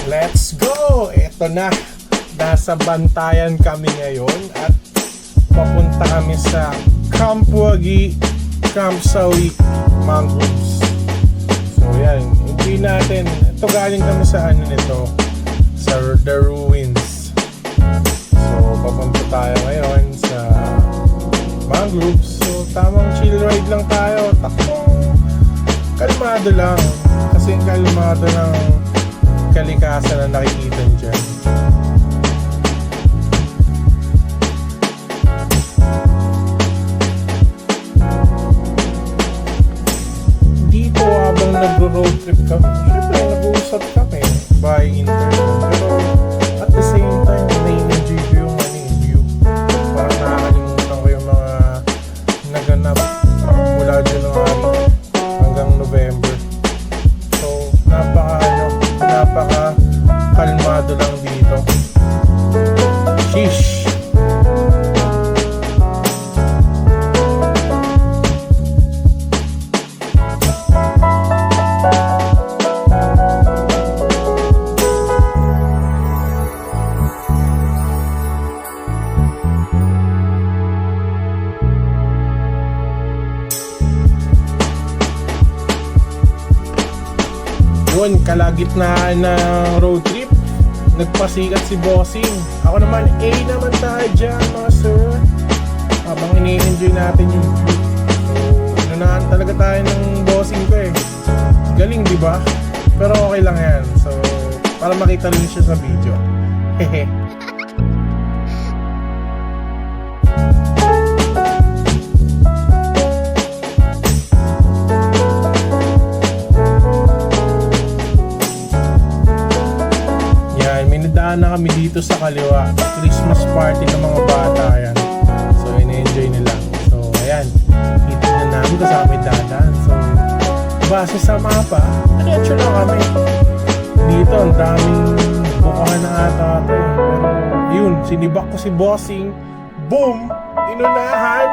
Let's go! Ito na. Nasa Bantayan kami ngayon at papunta kami sa Camp Wagi, Camp Sawi, Mangroves. So yan, hindi natin. Ito galing kami sa ano nito, sa The Ruins. So papunta tayo ngayon sa Mangroves. So tamang chill ride lang tayo. Takbong kalmado lang. Kasi kalmado ng kalikasan na nakikita nyo dyan. Dito habang nagro-road trip kami, syempre nag-uusap kami by internet. Pero at the same time, na-enjoy ko yung view. Parang nakakalimutan ko yung mga naganap mula January hanggang November. So napaka kalmado lang dito. Sheesh. Yun, kalagitnaan ng road trip, nagpasikat si Bossing. Ako naman, naman tayo dyan mga sir, habang ini-enjoy natin yung view. So, inunahan talaga tayo ng Bossing ko eh. Galing diba? Pero okay lang yan. So, para makita rin siya sa video. Hehe. Minadaan na kami dito sa kaliwa. Christmas party ng mga bata yan. So in-enjoy nila. So ayan, kita na namin kasama yung dadaan. So base sa mapa, diretso lang kami. Dito ang daming bukahan na ata ito eh. Pero yun, sinibak ko si Bossing. Boom! Inunahan!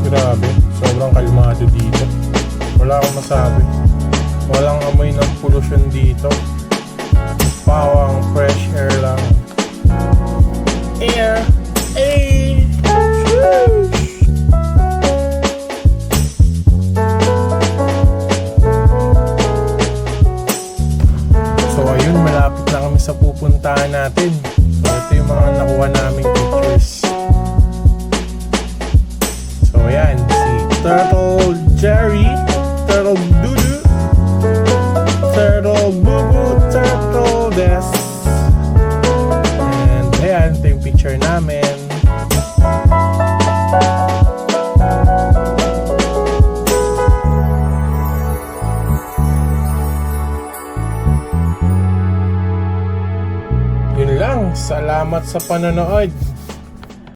Grabe, sobrang kalmado dito. Wala akong masabi. Walang amoy ng pollution dito. Pawang fresh air lang. Air! Ay! So ayun, malapit na kami sa pupuntahan natin. So ito yung mga nakuha naming pictures. So ayan, si Turtle Jerry, Turtle Dudu, Turtle Bubu, Turtle Des. And ayan, ito yung picture namin. Yun lang, salamat sa panonood.